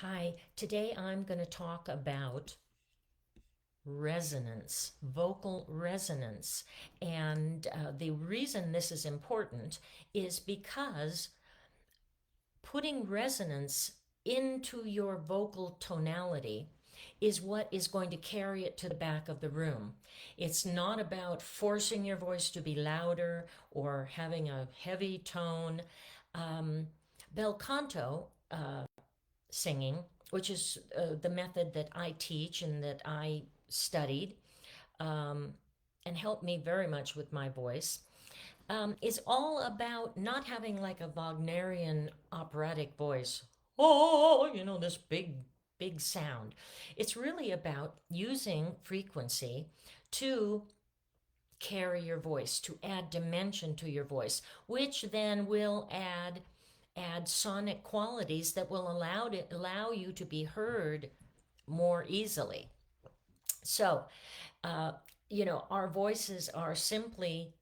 Hi, today I'm going to talk about resonance, vocal resonance. And the reason this is important is because putting resonance into your vocal tonality is what is going to carry it to the back of the room. It's not about forcing your voice to be louder or having a heavy tone. Bel canto singing, which is the method that I teach and that I studied um, and helped me very much with my voice, is all about not having like a Wagnerian operatic voice. Oh, this big sound. It's really about using frequency to carry your voice, to add dimension to your voice, which then will add sonic qualities that will allow you to be heard more easily. So, uh, our voices are simply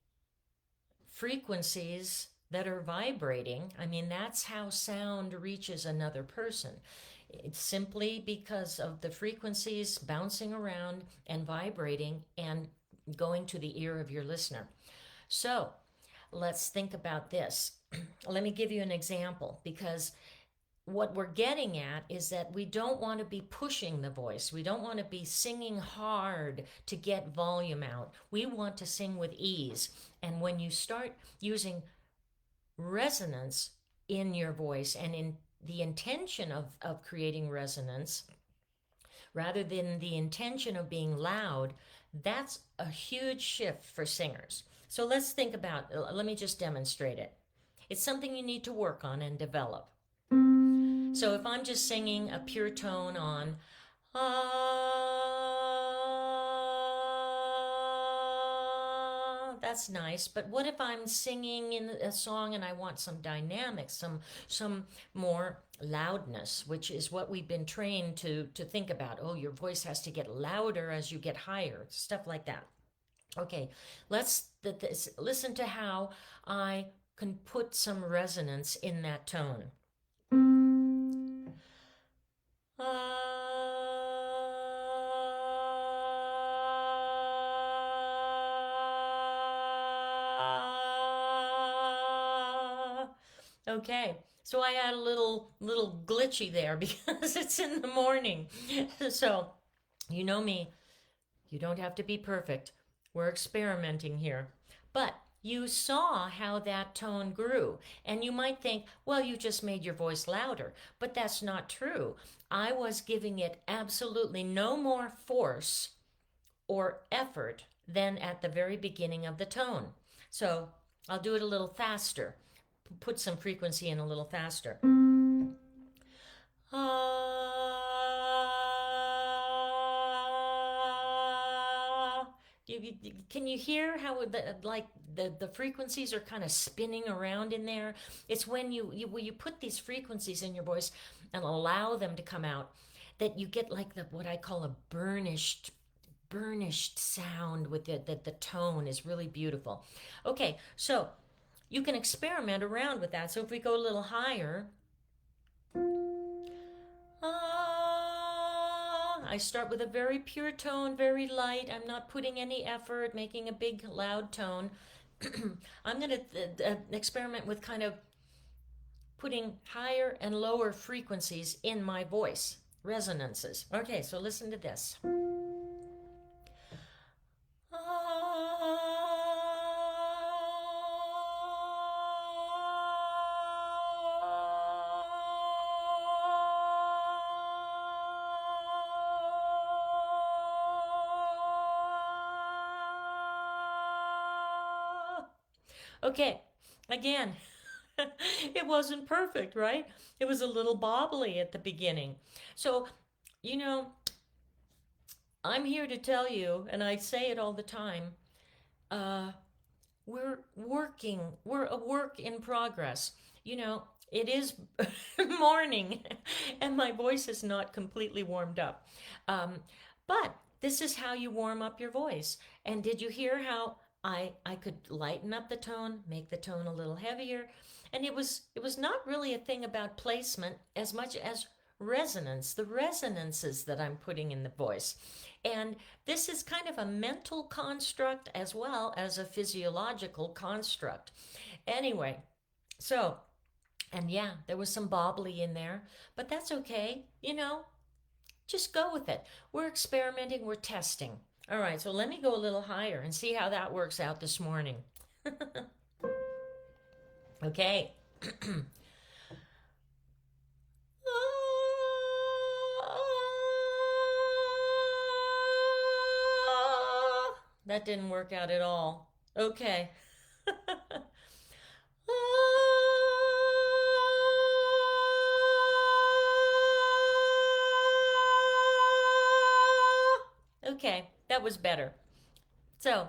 frequencies that are vibrating. I mean, that's how sound reaches another person. It's simply because of the frequencies bouncing around and vibrating and going to the ear of your listener. So, let's think about this. Let me give you an example because what we're getting at is that we don't want to be pushing the voice. We don't want to be singing hard to get volume out. We want to sing with ease. And when you start using resonance in your voice and in the intention of creating resonance rather than the intention of being loud, that's a huge shift for singers. So let's think about, let me just demonstrate it. It's something you need to work on and develop. So if I'm just singing a pure tone on that's nice, but what if I'm singing in a song and I want some dynamics, some more loudness, which is what we've been trained to think about. Oh, your voice has to get louder as you get higher, stuff like that. Okay, let's listen to how I can put some resonance in that tone. Okay, so I had a little glitchy there because it's in the morning. So, you know me, you don't have to be perfect. We're experimenting here. But you saw how that tone grew. And you might think, well, you just made your voice louder. But that's not true. I was giving it absolutely no more force or effort than at the very beginning of the tone. So I'll do it a little faster, put some frequency in a little faster. Can you hear how the frequencies are kind of spinning around in there? It's when you put these frequencies in your voice and allow them to come out that you get like what I call a burnished sound with the tone is really beautiful. Okay, so you can experiment around with that. So if we go a little higher, I start with a very pure tone, very light. I'm not putting any effort, making a big loud tone. I'm going to experiment with kind of putting higher and lower frequencies in my voice, resonances. Okay, so listen to this. Okay, again, it wasn't perfect, right? It was a little bobbly at the beginning. So, you know, I'm here to tell you, and I say it all the time, uh, we're a work in progress. It is morning and my voice is not completely warmed up. But this is how you warm up your voice. And did you hear how I could lighten up the tone, make the tone a little heavier? And it was not really a thing about placement as much as resonance, the resonances that I'm putting in the voice. And this is kind of a mental construct as well as a physiological construct. Anyway, so, and yeah, there was some bobbly in there, but that's okay. Just go with it. We're experimenting, we're testing. All right, so let me go a little higher and see how that works out this morning. Okay. That didn't work out at all. Okay. Okay, that was better. So,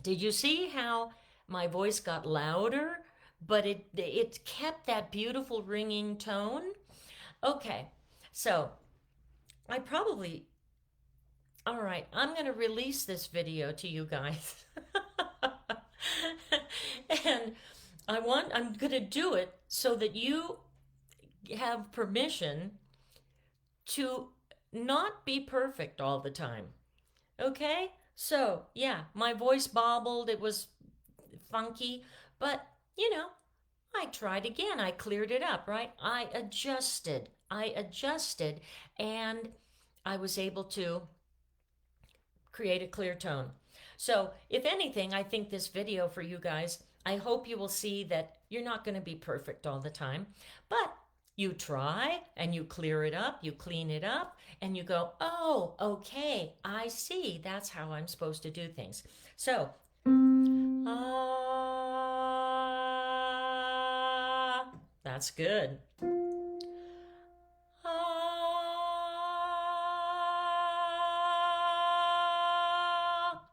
did you see how my voice got louder, but it kept that beautiful ringing tone? Okay, so I probably, all right, I'm going to release this video to you guys. And I'm going to do it so that you have permission to not be perfect all the time. Okay? So, yeah, my voice bobbled, it was funky, but I tried again. I cleared it up, right? I adjusted, and I was able to create a clear tone. So, if anything, I think this video for you guys, I hope you will see that you're not going to be perfect all the time, but you try and you clear it up, you clean it up, and you go, oh, okay, I see. That's how I'm supposed to do things. So, that's good.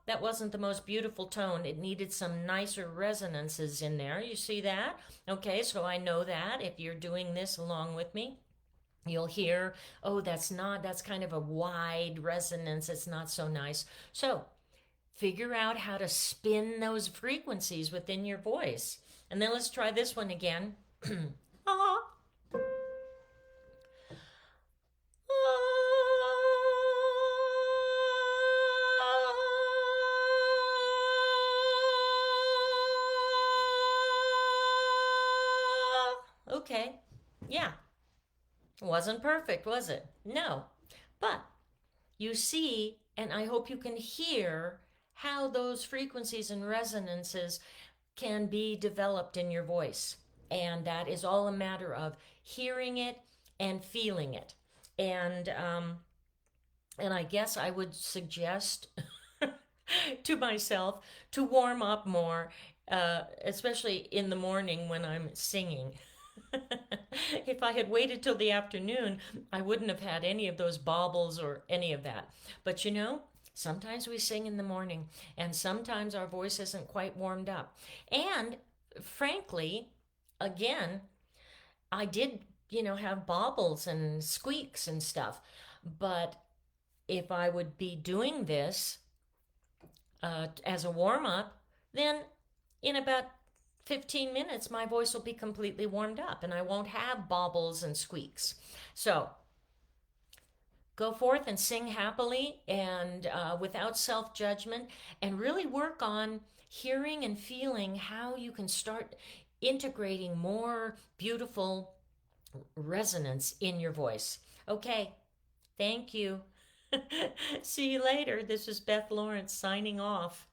That wasn't the most beautiful tone. It needed some nicer resonances in there. You see that? Okay, so I know that if you're doing this along with me, you'll hear, oh, that's kind of a wide resonance. It's not so nice. So figure out how to spin those frequencies within your voice. And then let's try this one again. Okay, yeah. Wasn't perfect, was it? No. But you see, and I hope you can hear how those frequencies and resonances can be developed in your voice. And that is all a matter of hearing it and feeling it. And I guess I would suggest to myself to warm up more, especially in the morning when I'm singing. If I had waited till the afternoon, I wouldn't have had any of those baubles or any of that. But sometimes we sing in the morning, and sometimes our voice isn't quite warmed up. And frankly, again, I did, have baubles and squeaks and stuff. But if I would be doing this as a warm up, then in about 15 minutes, my voice will be completely warmed up and I won't have baubles and squeaks. So go forth and sing happily and without self-judgment, and really work on hearing and feeling how you can start integrating more beautiful resonance in your voice. Okay, thank you. See you later. This is Beth Lawrence signing off.